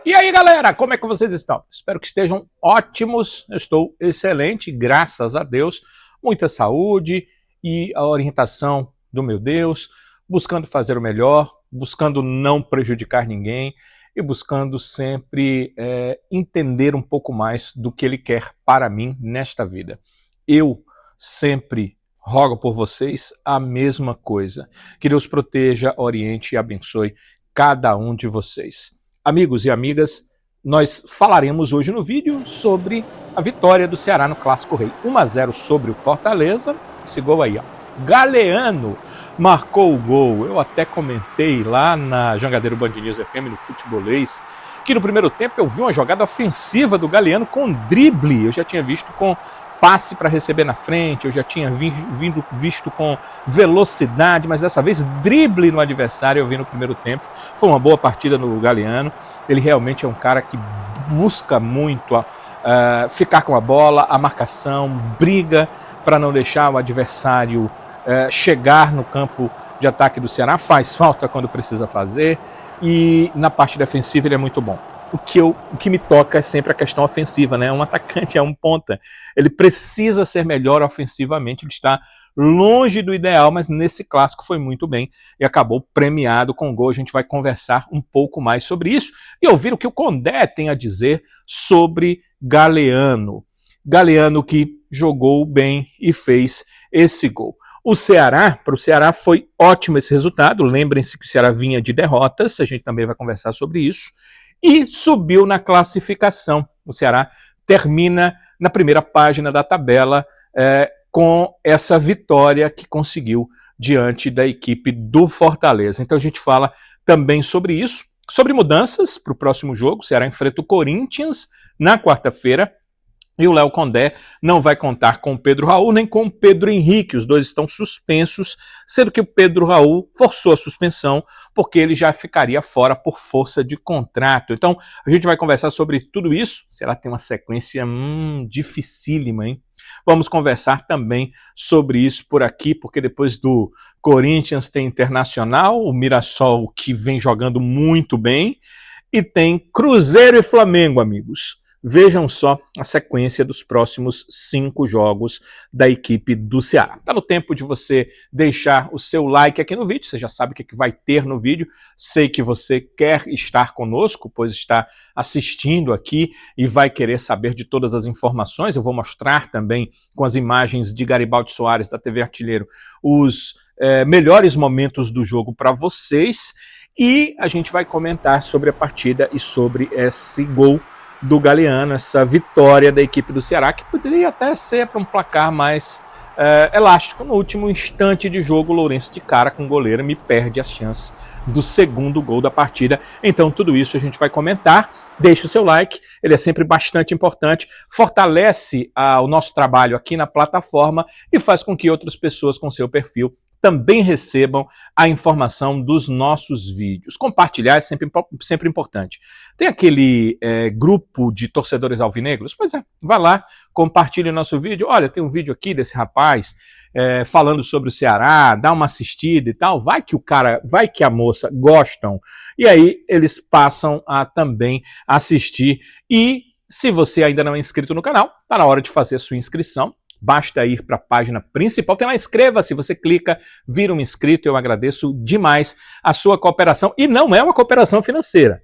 E aí, galera, como é que vocês estão? Espero que estejam ótimos. Eu estou excelente, graças a Deus. Muita saúde e a orientação do meu Deus, buscando fazer o melhor, buscando não prejudicar ninguém e buscando sempre entender um pouco mais do que Ele quer para mim nesta vida. Eu sempre rogo por vocês a mesma coisa. Que Deus proteja, oriente e abençoe cada um de vocês. Amigos e amigas, nós falaremos hoje no vídeo sobre a vitória do Ceará no Clássico Rei. 1-0 sobre o Fortaleza. Esse gol aí, ó. Galeano marcou o gol. Eu até comentei lá na Jangadeiro Band News FM, no Futebolês, que no primeiro tempo eu vi uma jogada ofensiva do Galeano com drible. Eu já tinha visto com passe para receber na frente, eu já tinha visto com velocidade, mas dessa vez drible no adversário eu vi no primeiro tempo. Foi uma boa partida no Galeano. Ele realmente é um cara que busca muito ficar com a bola, a marcação, briga para não deixar o adversário chegar no campo de ataque do Ceará, faz falta quando precisa fazer, e na parte defensiva ele é muito bom. O que me toca é sempre a questão ofensiva, né? Um atacante, um ponta, ele precisa ser melhor ofensivamente, ele está longe do ideal, mas nesse clássico foi muito bem e acabou premiado com o gol. A gente vai conversar um pouco mais sobre isso e ouvir o que o Condé tem a dizer sobre Galeano. Galeano que jogou bem e fez esse gol. Para o Ceará foi ótimo esse resultado. Lembrem-se que o Ceará vinha de derrotas, a gente também vai conversar sobre isso. E subiu na classificação. O Ceará termina na primeira página da tabela com essa vitória que conseguiu diante da equipe do Fortaleza. Então a gente fala também sobre isso, sobre mudanças para o próximo jogo. O Ceará enfrenta o Corinthians na quarta-feira. E o Léo Condé não vai contar com o Pedro Raul nem com o Pedro Henrique. Os dois estão suspensos, sendo que o Pedro Raul forçou a suspensão porque ele já ficaria fora por força de contrato. Então, a gente vai conversar sobre tudo isso. Será que tem uma sequência dificílima, hein? Vamos conversar também sobre isso por aqui, porque depois do Corinthians tem Internacional, o Mirassol que vem jogando muito bem, e tem Cruzeiro e Flamengo, amigos. Vejam só a sequência dos próximos 5 jogos da equipe do Ceará. Está no tempo de você deixar o seu like aqui no vídeo, você já sabe o que vai ter no vídeo. Sei que você quer estar conosco, pois está assistindo aqui e vai querer saber de todas as informações. Eu vou mostrar também com as imagens de Garibaldi Soares da TV Artilheiro os melhores momentos do jogo para vocês. E a gente vai comentar sobre a partida e sobre esse gol do Galeano, essa vitória da equipe do Ceará, que poderia até ser para um placar mais elástico. No último instante de jogo, o Lourenço de cara com o goleiro me perde as chances do segundo gol da partida. Então tudo isso a gente vai comentar. Deixe o seu like, ele é sempre bastante importante, fortalece o nosso trabalho aqui na plataforma e faz com que outras pessoas com seu perfil também recebam a informação dos nossos vídeos. Compartilhar é sempre importante. Tem aquele grupo de torcedores alvinegros? Pois é, vai lá, compartilhe o nosso vídeo. Olha, tem um vídeo aqui desse rapaz falando sobre o Ceará, dá uma assistida e tal. Vai que a moça gostam. E aí eles passam a também assistir. E se você ainda não é inscrito no canal, está na hora de fazer a sua inscrição. Basta ir para a página principal, tem lá inscreva-se, você clica, vira um inscrito, eu agradeço demais a sua cooperação, e não é uma cooperação financeira.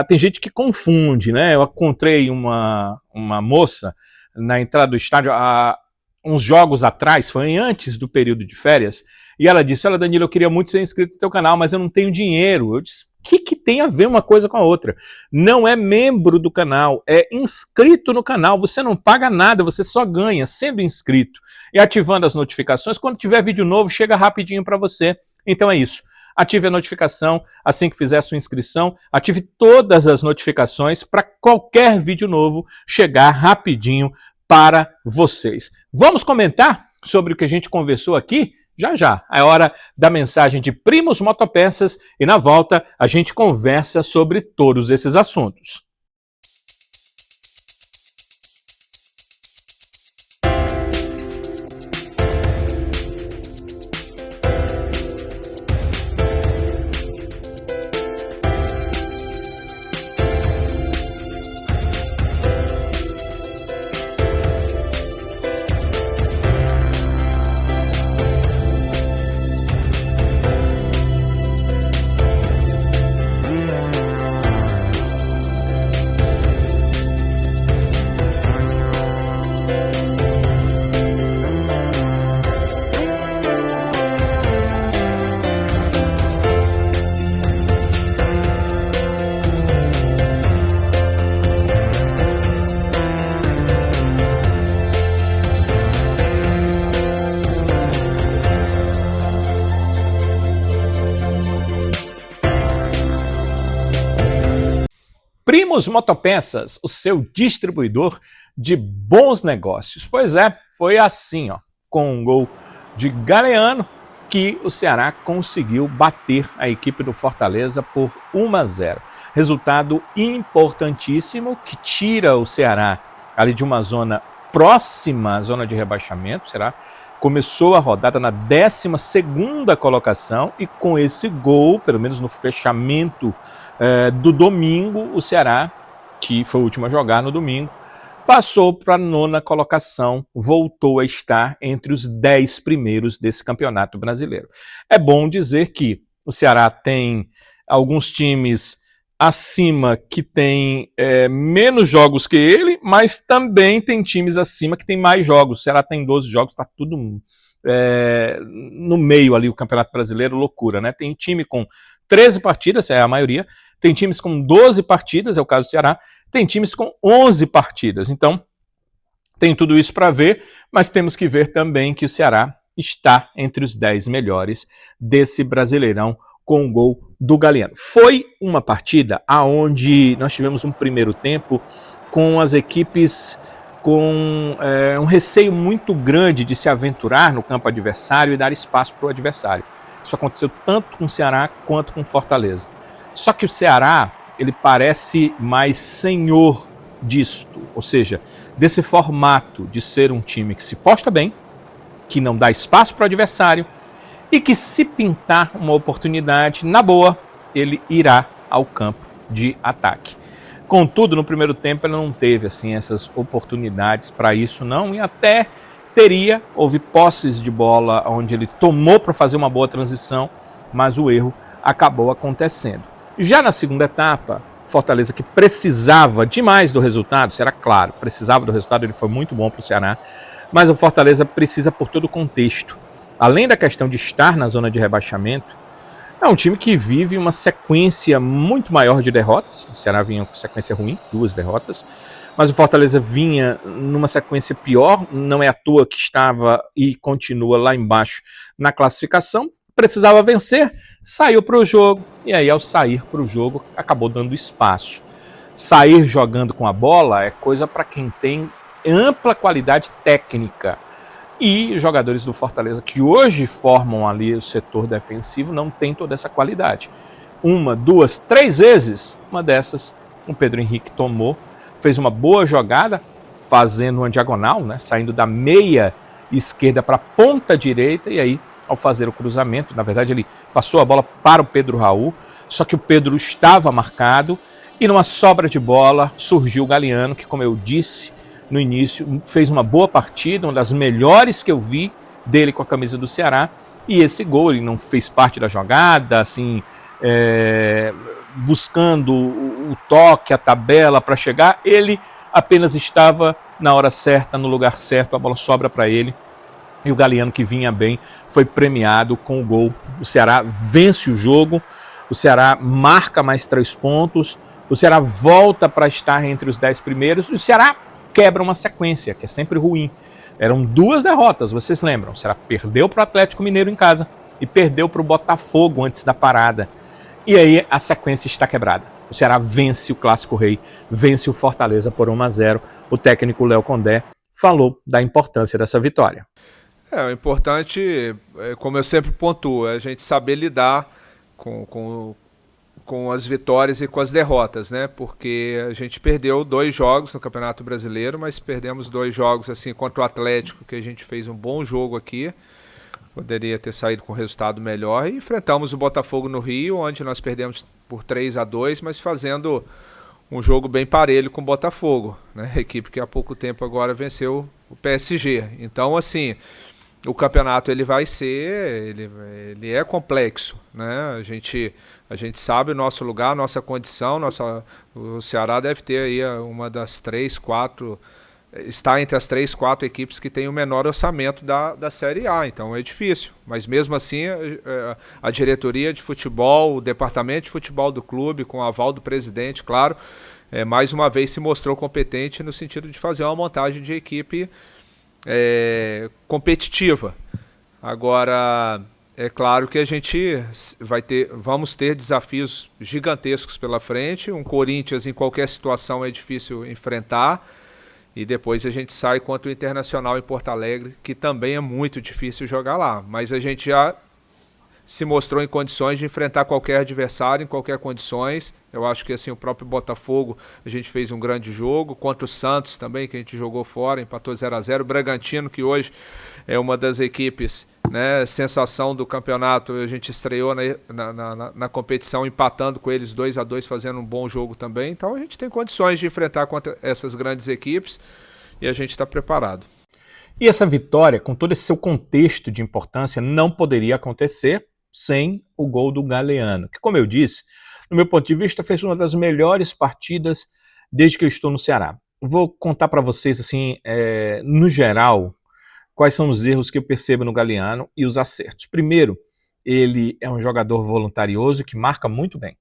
Tem gente que confunde, né? Eu encontrei uma moça na entrada do estádio há uns jogos atrás, foi antes do período de férias, e ela disse: olha, Danilo, eu queria muito ser inscrito no teu canal, mas eu não tenho dinheiro. Eu disse: o que tem a ver uma coisa com a outra? Não é membro do canal, é inscrito no canal. Você não paga nada, você só ganha sendo inscrito e ativando as notificações. Quando tiver vídeo novo, chega rapidinho para você. Então é isso. Ative a notificação assim que fizer a sua inscrição. Ative todas as notificações para qualquer vídeo novo chegar rapidinho para vocês. Vamos comentar sobre o que a gente conversou aqui? Já. É hora da mensagem de Primos Motopeças e na volta a gente conversa sobre todos esses assuntos. Primos Motopeças, o seu distribuidor de bons negócios. Pois é, foi assim, ó, com um gol de Galeano, que o Ceará conseguiu bater a equipe do Fortaleza por 1-0. Resultado importantíssimo que tira o Ceará ali de uma zona próxima à zona de rebaixamento. O Ceará começou a rodada na 12ª colocação e com esse gol, pelo menos no fechamento do domingo, o Ceará, que foi o último a jogar no domingo, passou para a 9ª colocação, voltou a estar entre os 10 primeiros desse campeonato brasileiro. É bom dizer que o Ceará tem alguns times acima que tem menos jogos que ele, mas também tem times acima que tem mais jogos. O Ceará tem 12 jogos, está tudo no meio ali, o Campeonato Brasileiro, loucura, né? Tem time com 13 partidas, é a maioria, tem times com 12 partidas, é o caso do Ceará, tem times com 11 partidas. Então, tem tudo isso para ver, mas temos que ver também que o Ceará está entre os 10 melhores desse Brasileirão com o gol do Galeano. Foi uma partida onde nós tivemos um primeiro tempo com as equipes com um receio muito grande de se aventurar no campo adversário e dar espaço para o adversário. Isso aconteceu tanto com o Ceará quanto com o Fortaleza. Só que o Ceará, ele parece mais senhor disto, ou seja, desse formato de ser um time que se posta bem, que não dá espaço para o adversário e que, se pintar uma oportunidade, na boa, ele irá ao campo de ataque. Contudo, no primeiro tempo ele não teve assim essas oportunidades para isso não, e até houve posses de bola onde ele tomou para fazer uma boa transição, mas o erro acabou acontecendo. Já na segunda etapa, Fortaleza, que precisava demais do resultado, será claro, precisava do resultado, ele foi muito bom para o Ceará, mas o Fortaleza precisa por todo o contexto. Além da questão de estar na zona de rebaixamento, é um time que vive uma sequência muito maior de derrotas. O Ceará vinha com sequência ruim, 2 derrotas, mas o Fortaleza vinha numa sequência pior, não é à toa que estava e continua lá embaixo na classificação. Precisava vencer, saiu para o jogo, e aí ao sair para o jogo acabou dando espaço. Sair jogando com a bola é coisa para quem tem ampla qualidade técnica. E os jogadores do Fortaleza que hoje formam ali o setor defensivo não tem toda essa qualidade. 1, 2, 3 vezes, uma dessas o Pedro Henrique tomou, fez uma boa jogada, fazendo uma diagonal, né, saindo da meia esquerda para a ponta direita, e aí ao fazer o cruzamento, na verdade ele passou a bola para o Pedro Raul, só que o Pedro estava marcado, e numa sobra de bola surgiu o Galeano, que, como eu disse no início, fez uma boa partida, uma das melhores que eu vi dele com a camisa do Ceará, e esse gol, ele não fez parte da jogada, assim, buscando o toque, a tabela para chegar, ele apenas estava na hora certa, no lugar certo, a bola sobra para ele, e o Galeano, que vinha bem, foi premiado com o gol. O Ceará vence o jogo, o Ceará marca mais 3 pontos, o Ceará volta para estar entre os 10 primeiros, e o Ceará quebra uma sequência, que é sempre ruim. Eram 2 derrotas, vocês lembram? O Ceará perdeu para o Atlético Mineiro em casa e perdeu para o Botafogo antes da parada. E aí a sequência está quebrada. O Ceará vence o Clássico Rei, vence o Fortaleza por 1-0. O técnico Léo Condé falou da importância dessa vitória. O importante, como eu sempre pontuo, é a gente saber lidar com as vitórias e com as derrotas, né? Porque a gente perdeu 2 jogos no Campeonato Brasileiro, mas perdemos 2 jogos assim contra o Atlético, que a gente fez um bom jogo aqui, poderia ter saído com resultado melhor, e enfrentamos o Botafogo no Rio, onde nós perdemos por 3-2, mas fazendo um jogo bem parelho com o Botafogo, né? A equipe que há pouco tempo agora venceu o PSG. Então, assim, o campeonato ele é complexo, né? A gente sabe o nosso lugar, a nossa condição, o Ceará deve ter aí uma das 3, 4, está entre as 3, 4 equipes que tem o menor orçamento da Série A, então é difícil, mas mesmo assim a diretoria de futebol, o departamento de futebol do clube, com o aval do presidente, claro, mais uma vez se mostrou competente no sentido de fazer uma montagem de equipe competitiva. Agora, É claro que a gente vamos ter desafios gigantescos pela frente. Um Corinthians em qualquer situação é difícil enfrentar. E depois a gente sai contra o Internacional em Porto Alegre, que também é muito difícil jogar lá. Mas a gente já se mostrou em condições de enfrentar qualquer adversário, em qualquer condições. Eu acho que assim o próprio Botafogo, a gente fez um grande jogo, contra o Santos também, que a gente jogou fora, empatou 0-0. O Bragantino, que hoje é uma das equipes, né, sensação do campeonato, a gente estreou na competição empatando com eles 2-2, fazendo um bom jogo também. Então a gente tem condições de enfrentar contra essas grandes equipes e a gente está preparado. E essa vitória, com todo esse seu contexto de importância, não poderia acontecer sem o gol do Galeano, que, como eu disse, no meu ponto de vista, fez uma das melhores partidas desde que eu estou no Ceará. Vou contar para vocês, assim, no geral, quais são os erros que eu percebo no Galeano e os acertos. Primeiro, ele é um jogador voluntarioso que marca muito bem.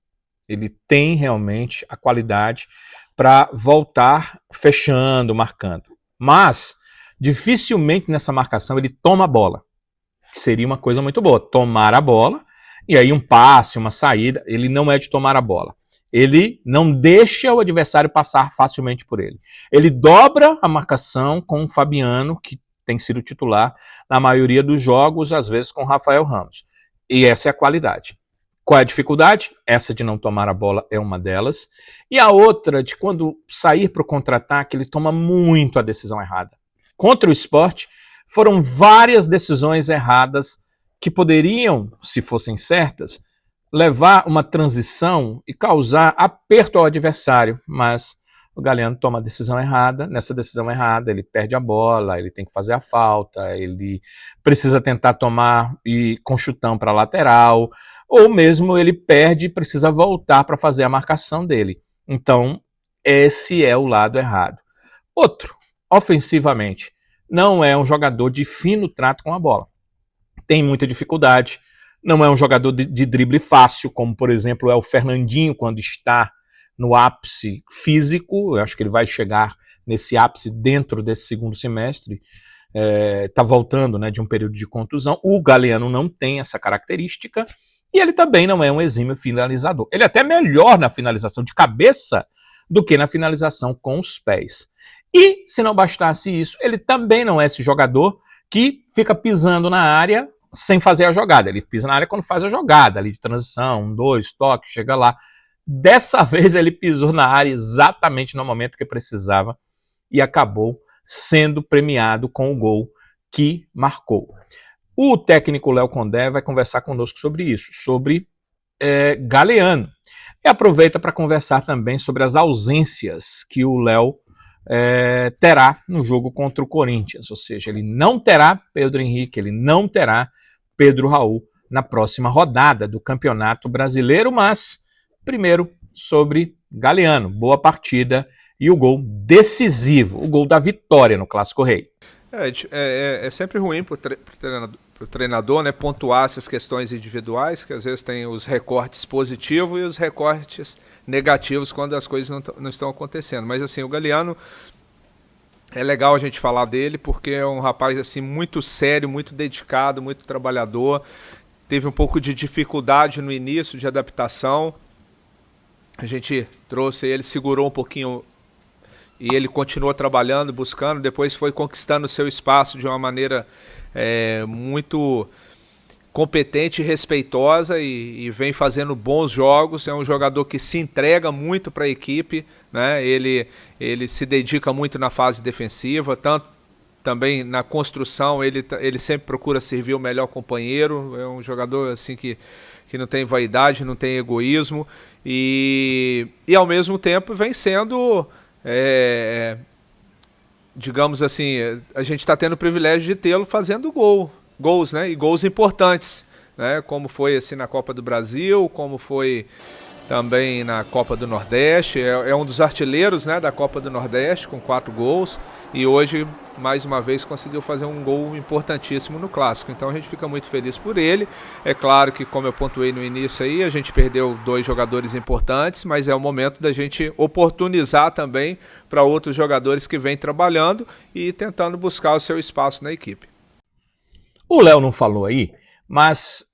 Ele tem realmente a qualidade para voltar fechando, marcando. Mas, dificilmente nessa marcação ele toma a bola. Seria uma coisa muito boa, tomar a bola, e aí um passe, uma saída, ele não é de tomar a bola. Ele não deixa o adversário passar facilmente por ele. Ele dobra a marcação com o Fabiano, que tem sido titular na maioria dos jogos, às vezes com o Rafael Ramos. E essa é a qualidade. Qual é a dificuldade? Essa de não tomar a bola é uma delas. E a outra, de quando sair para o contra-ataque, ele toma muito a decisão errada. Contra o Sport, foram várias decisões erradas que poderiam, se fossem certas, levar uma transição e causar aperto ao adversário, mas o Galeano toma a decisão errada. Nessa decisão errada, ele perde a bola, ele tem que fazer a falta, ele precisa tentar tomar com chutão para a lateral, ou mesmo ele perde e precisa voltar para fazer a marcação dele. Então, esse é o lado errado. Outro, ofensivamente, não é um jogador de fino trato com a bola. Tem muita dificuldade, não é um jogador de drible fácil, como, por exemplo, é o Fernandinho, quando está no ápice físico. Eu acho que ele vai chegar nesse ápice dentro desse segundo semestre. Está voltando, né, de um período de contusão. O Galeano não tem essa característica e ele também não é um exímio finalizador. Ele é até melhor na finalização de cabeça do que na finalização com os pés. E, se não bastasse isso, ele também não é esse jogador que fica pisando na área sem fazer a jogada. Ele pisa na área quando faz a jogada, ali de transição, 1, 2, toque, chega lá. Dessa vez ele pisou na área exatamente no momento que precisava e acabou sendo premiado com o gol que marcou. O técnico Léo Condé vai conversar conosco sobre isso, sobre Galeano. E aproveita para conversar também sobre as ausências que o Léo terá no jogo contra o Corinthians, ou seja, ele não terá Pedro Henrique, ele não terá Pedro Raul na próxima rodada do Campeonato Brasileiro, mas primeiro sobre Galeano, boa partida e o gol decisivo, o gol da vitória no Clássico Rei. É sempre ruim para o treinador, né, pontuar essas questões individuais, que às vezes tem os recortes positivos e os recortes negativos quando as coisas não estão acontecendo. Mas assim, o Galeano, é legal a gente falar dele porque é um rapaz assim muito sério, muito dedicado, muito trabalhador. Teve um pouco de dificuldade no início de adaptação. A gente trouxe ele, segurou um pouquinho e ele continuou trabalhando, buscando. Depois foi conquistando o seu espaço de uma maneira muito competente e respeitosa e vem fazendo bons jogos. É um jogador que se entrega muito para a equipe, né? Ele se dedica muito na fase defensiva, tanto também na construção. Ele sempre procura servir o melhor companheiro. É um jogador assim que não tem vaidade, não tem egoísmo e ao mesmo tempo vem sendo, digamos assim, a gente está tendo o privilégio de tê-lo fazendo gols, né? E gols importantes, né? Como foi assim na Copa do Brasil, como foi também na Copa do Nordeste. É um dos artilheiros, né, da Copa do Nordeste, com 4 gols. E hoje, mais uma vez, conseguiu fazer um gol importantíssimo no Clássico. Então a gente fica muito feliz por ele. É claro que, como eu pontuei no início aí, a gente perdeu 2 jogadores importantes, mas é o momento da gente oportunizar também para outros jogadores que vêm trabalhando e tentando buscar o seu espaço na equipe. O Léo não falou aí, mas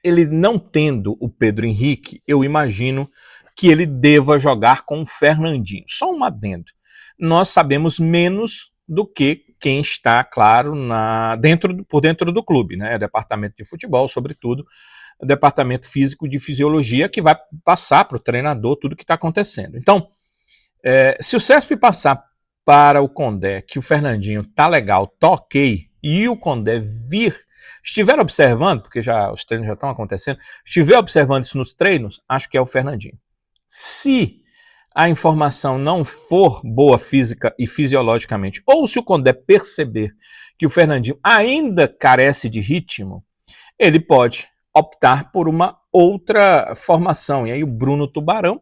ele não tendo o Pedro Henrique, eu imagino que ele deva jogar com o Fernandinho. Só um adendo. Nós sabemos menos do que quem está, claro, por dentro do clube, né? Departamento de futebol, sobretudo, o departamento físico de fisiologia, que vai passar para o treinador tudo o que está acontecendo. Então, se o CESP passar para o Condé que o Fernandinho tá legal, tá ok, e o Condé estiver observando, porque os treinos já estão acontecendo, estiver observando isso nos treinos, acho que é o Fernandinho. Se a informação não for boa física e fisiologicamente, ou se o Condé perceber que o Fernandinho ainda carece de ritmo, ele pode optar por uma outra formação. E aí o Bruno Tubarão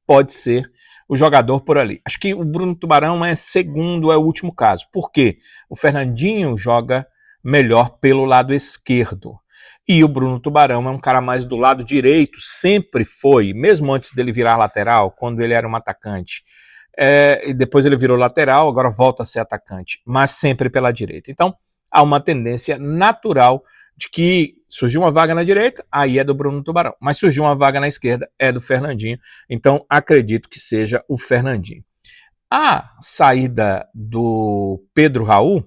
pode ser o jogador por ali. Acho que o Bruno Tubarão é o último caso. Por quê? O Fernandinho joga melhor pelo lado esquerdo. E o Bruno Tubarão é um cara mais do lado direito, sempre foi, mesmo antes dele virar lateral, quando ele era um atacante. E depois ele virou lateral, agora volta a ser atacante, mas sempre pela direita. Então, há uma tendência natural de que surgiu uma vaga na direita, aí é do Bruno Tubarão. Mas surgiu uma vaga na esquerda, é do Fernandinho. Então, acredito que seja o Fernandinho. A saída do Pedro Raul,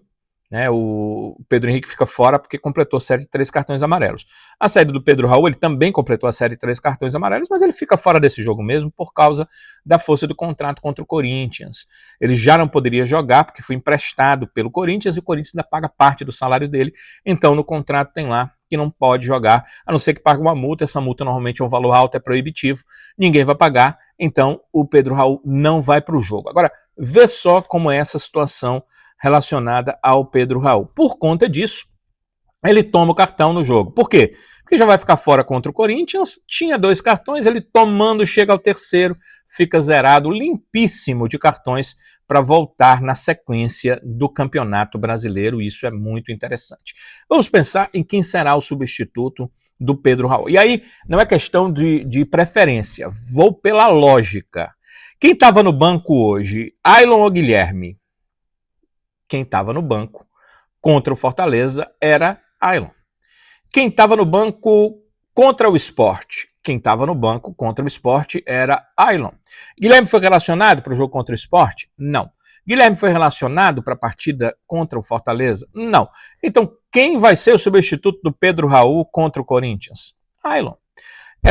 né, o Pedro Henrique fica fora porque completou a série de 3 cartões amarelos. A saída do Pedro Raul, ele também completou a série de 3 cartões amarelos, mas ele fica fora desse jogo mesmo por causa da força do contrato contra o Corinthians. Ele já não poderia jogar porque foi emprestado pelo Corinthians e o Corinthians ainda paga parte do salário dele. Então no contrato tem lá que não pode jogar, a não ser que pague uma multa. Essa multa normalmente é um valor alto, é proibitivo, ninguém vai pagar, então o Pedro Raul não vai para o jogo. Agora, vê só como é essa situação relacionada ao Pedro Raul. Por conta disso, ele toma o cartão no jogo. Por quê? Porque já vai ficar fora contra o Corinthians, tinha 2 cartões, ele tomando, chega ao terceiro, fica zerado, limpíssimo de cartões para voltar na sequência do Campeonato Brasileiro. Isso é muito interessante. Vamos pensar em quem será o substituto do Pedro Raul. E aí, não é questão de preferência, vou pela lógica. Quem estava no banco hoje, Ailon ou Guilherme? Quem estava no banco contra o Fortaleza era Ailon. Quem estava no banco contra o Sport? Quem estava no banco contra o Sport era Ailon. Guilherme foi relacionado para o jogo contra o Sport? Não. Guilherme foi relacionado para a partida contra o Fortaleza? Não. Então, quem vai ser o substituto do Pedro Raul contra o Corinthians? Ailon.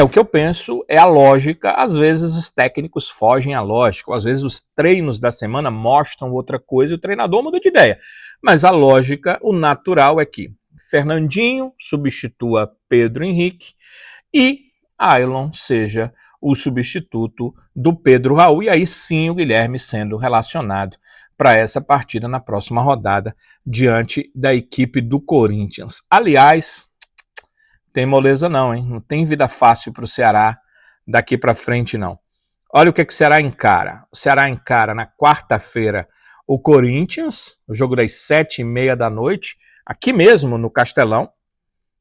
O que eu penso, é a lógica. Às vezes os técnicos fogem à lógica, às vezes os treinos da semana mostram outra coisa e o treinador muda de ideia. Mas a lógica, o natural é que Fernandinho substitua Pedro Henrique e Ailon seja o substituto do Pedro Raul, e aí sim o Guilherme sendo relacionado para essa partida na próxima rodada diante da equipe do Corinthians. Aliás, tem moleza não, hein? Não tem vida fácil para o Ceará daqui para frente, não. Olha o que o Ceará encara. O Ceará encara na quarta-feira o Corinthians, o jogo das 7h30 da noite, aqui mesmo no Castelão.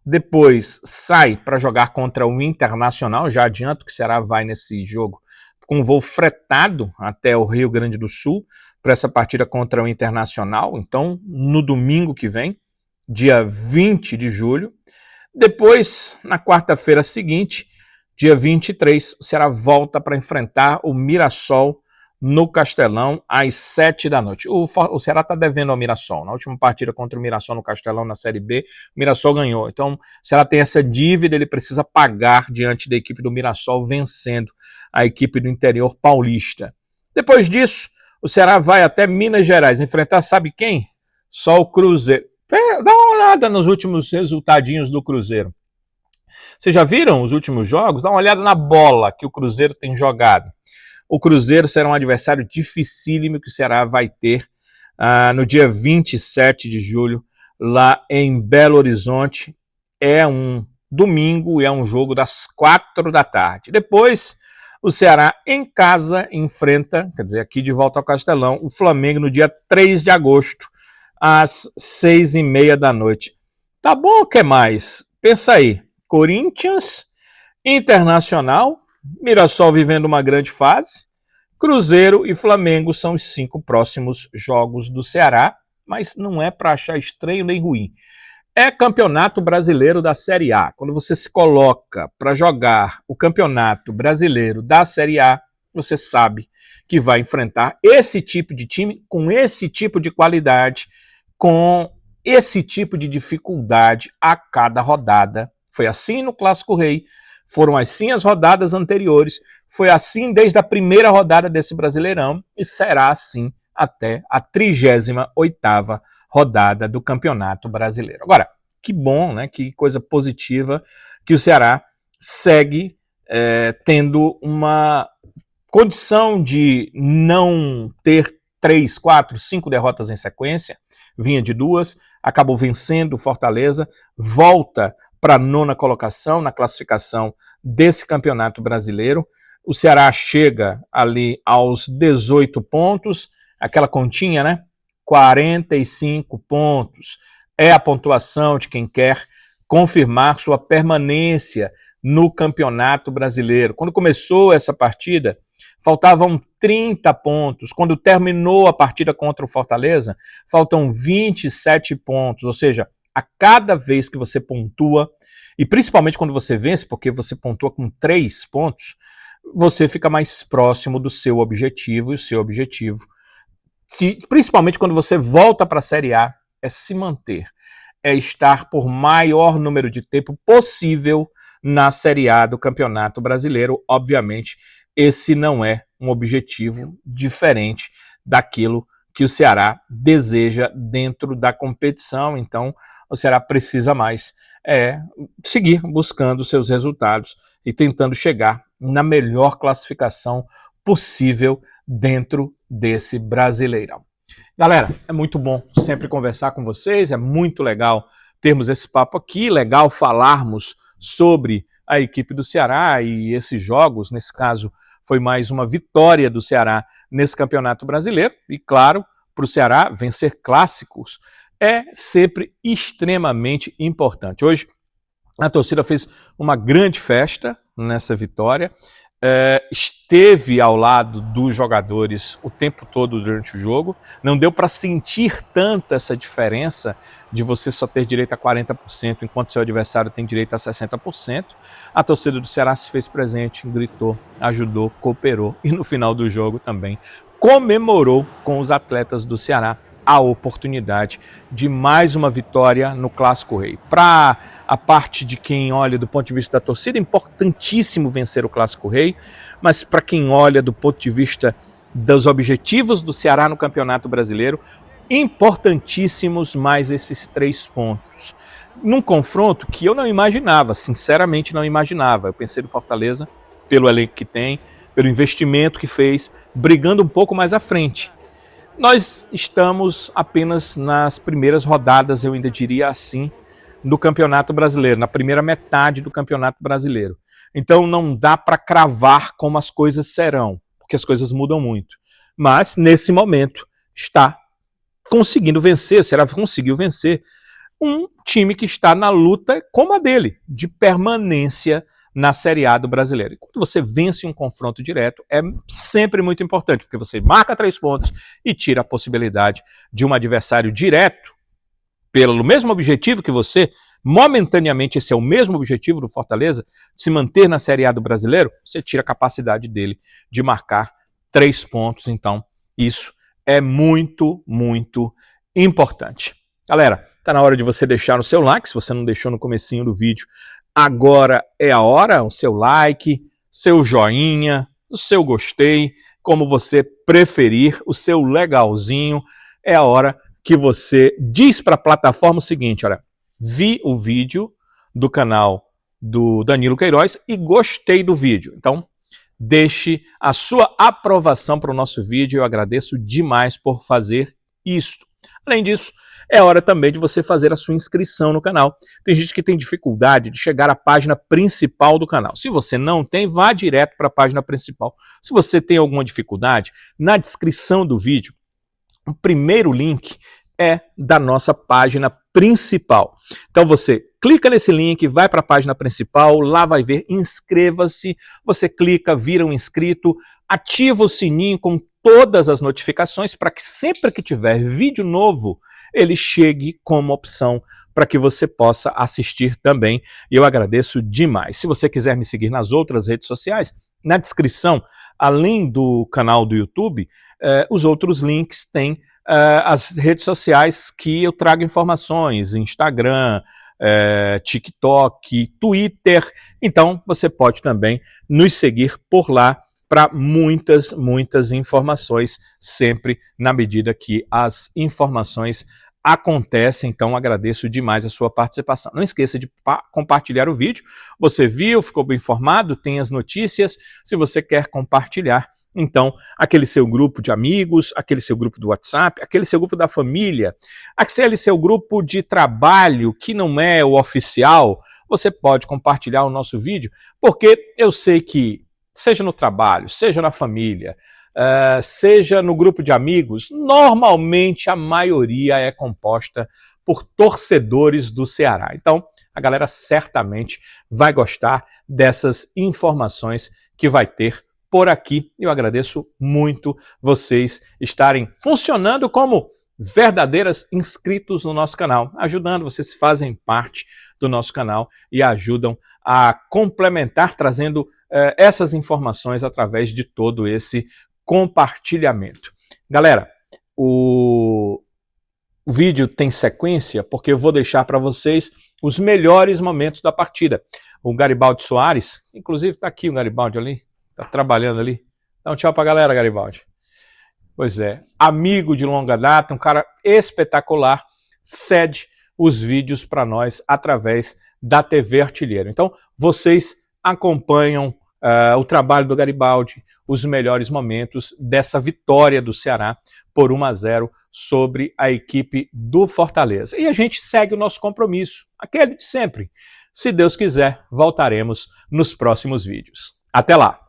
Depois sai para jogar contra o Internacional. Já adianto que o Ceará vai nesse jogo com um voo fretado até o Rio Grande do Sul para essa partida contra o Internacional. Então, no domingo que vem, dia 20 de julho. Depois, na quarta-feira seguinte, dia 23, o Ceará volta para enfrentar o Mirassol no Castelão às 7 da noite. O Ceará está devendo ao Mirassol. Na última partida contra o Mirassol no Castelão, na Série B, o Mirassol ganhou. Então, o Ceará tem essa dívida, ele precisa pagar diante da equipe do Mirassol, vencendo a equipe do interior paulista. Depois disso, o Ceará vai até Minas Gerais enfrentar, sabe quem? Só o Cruzeiro. Dá uma olhada nos últimos resultadinhos do Cruzeiro. Vocês já viram os últimos jogos? Dá uma olhada na bola que o Cruzeiro tem jogado. O Cruzeiro será um adversário dificílimo que o Ceará vai ter no dia 27 de julho, lá em Belo Horizonte. É um domingo e é um jogo das 4 da tarde. Depois, o Ceará em casa enfrenta, quer dizer, aqui de volta ao Castelão, o Flamengo no dia 3 de agosto, às 6h30 da noite. Tá bom, o que mais? Pensa aí, Corinthians, Internacional, Mirassol vivendo uma grande fase, Cruzeiro e Flamengo são os 5 próximos jogos do Ceará, mas não é para achar estranho nem ruim. É Campeonato Brasileiro da Série A. Quando você se coloca para jogar o Campeonato Brasileiro da Série A, você sabe que vai enfrentar esse tipo de time com esse tipo de qualidade, com esse tipo de dificuldade a cada rodada. Foi assim no Clássico Rei, foram assim as rodadas anteriores, foi assim desde a primeira rodada desse Brasileirão e será assim até a 38ª rodada do Campeonato Brasileiro. Agora, que bom, né? Que coisa positiva que o Ceará segue tendo uma condição de não ter 3, 4, 5 derrotas em sequência, vinha de 2, acabou vencendo o Fortaleza, volta para a 9ª colocação na classificação desse Campeonato Brasileiro. O Ceará chega ali aos 18 pontos, aquela continha, né? 45 pontos. É a pontuação de quem quer confirmar sua permanência no Campeonato Brasileiro. Quando começou essa partida, faltavam 30 pontos. Quando terminou a partida contra o Fortaleza, faltam 27 pontos. Ou seja, a cada vez que você pontua, e principalmente quando você vence, porque você pontua com 3 pontos, você fica mais próximo do seu objetivo, e o seu objetivo, principalmente quando você volta para a Série A, é se manter, é estar por maior número de tempo possível na Série A do Campeonato Brasileiro. Obviamente, esse não é um objetivo diferente daquilo que o Ceará deseja dentro da competição. Então, o Ceará precisa mais seguir buscando seus resultados e tentando chegar na melhor classificação possível dentro desse Brasileirão. Galera, é muito bom sempre conversar com vocês, é muito legal termos esse papo aqui, legal falarmos sobre a equipe do Ceará e esses jogos. Nesse caso, foi mais uma vitória do Ceará nesse Campeonato Brasileiro. E claro, para o Ceará, vencer clássicos é sempre extremamente importante. Hoje, a torcida fez uma grande festa nessa vitória, esteve ao lado dos jogadores o tempo todo durante o jogo. Não deu para sentir tanto essa diferença de você só ter direito a 40%, enquanto seu adversário tem direito a 60%. A torcida do Ceará se fez presente, gritou, ajudou, cooperou e no final do jogo também comemorou com os atletas do Ceará a oportunidade de mais uma vitória no Clássico Rei. Para a parte de quem olha do ponto de vista da torcida, é importantíssimo vencer o Clássico Rei, mas para quem olha do ponto de vista dos objetivos do Ceará no Campeonato Brasileiro, importantíssimos mais esses 3 pontos. Num confronto que eu não imaginava, sinceramente não imaginava. Eu pensei no Fortaleza, pelo elenco que tem, pelo investimento que fez, brigando um pouco mais à frente. Nós estamos apenas nas primeiras rodadas, eu ainda diria assim, do Campeonato Brasileiro, na primeira metade do Campeonato Brasileiro. Então não dá para cravar como as coisas serão, porque as coisas mudam muito. Mas, nesse momento, está conseguindo vencer, o Ceará conseguiu vencer um time que está na luta como a dele, de permanência na Série A do Brasileiro. E quando você vence um confronto direto, é sempre muito importante, porque você marca 3 pontos e tira a possibilidade de um adversário direto, pelo mesmo objetivo que você, momentaneamente esse é o mesmo objetivo do Fortaleza, de se manter na Série A do Brasileiro, você tira a capacidade dele de marcar 3 pontos. Então, isso é muito, muito importante. Galera, tá na hora de você deixar o seu like, se você não deixou no comecinho do vídeo, agora é a hora, o seu like, seu joinha, o seu gostei, como você preferir, o seu legalzinho, é a hora que você diz para a plataforma o seguinte, olha, vi o vídeo do canal do Danilo Queiroz e gostei do vídeo. Então, deixe a sua aprovação para o nosso vídeo, eu agradeço demais por fazer isso. Além disso, é hora também de você fazer a sua inscrição no canal. Tem gente que tem dificuldade de chegar à página principal do canal. Se você não tem, vá direto para a página principal. Se você tem alguma dificuldade, na descrição do vídeo, o primeiro link é da nossa página principal. Então você clica nesse link, vai para a página principal, lá vai ver inscreva-se, você clica, vira um inscrito, ativa o sininho com todas as notificações para que sempre que tiver vídeo novo, ele chegue como opção para que você possa assistir também. E eu agradeço demais. Se você quiser me seguir nas outras redes sociais, na descrição, além do canal do YouTube, os outros links têm as redes sociais que eu trago informações, Instagram, TikTok, Twitter. Então, você pode também nos seguir por lá para muitas, muitas informações, sempre na medida que as informações acontecem. Então, agradeço demais a sua participação. Não esqueça de compartilhar o vídeo. Você viu, ficou bem informado, tem as notícias. Se você quer compartilhar, então, aquele seu grupo de amigos, aquele seu grupo do WhatsApp, aquele seu grupo da família, aquele seu grupo de trabalho que não é o oficial, você pode compartilhar o nosso vídeo, porque eu sei que, seja no trabalho, seja na família, seja no grupo de amigos, normalmente a maioria é composta por torcedores do Ceará. Então, a galera certamente vai gostar dessas informações que vai ter por aqui. Eu agradeço muito vocês estarem funcionando como verdadeiros inscritos no nosso canal, ajudando, vocês fazem parte do nosso canal e ajudam a complementar, trazendo essas informações através de todo esse compartilhamento. Galera, o vídeo tem sequência porque eu vou deixar para vocês os melhores momentos da partida. O Garibaldi Soares, inclusive está aqui o Garibaldi ali, está trabalhando ali. Dá um tchau para a galera, Garibaldi. Pois é, amigo de longa data, um cara espetacular, cede os vídeos para nós através da TV Artilheiro. Então, vocês acompanham o trabalho do Garibaldi, os melhores momentos dessa vitória do Ceará por 1-0 sobre a equipe do Fortaleza. E a gente segue o nosso compromisso, aquele de sempre. Se Deus quiser, voltaremos nos próximos vídeos. Até lá!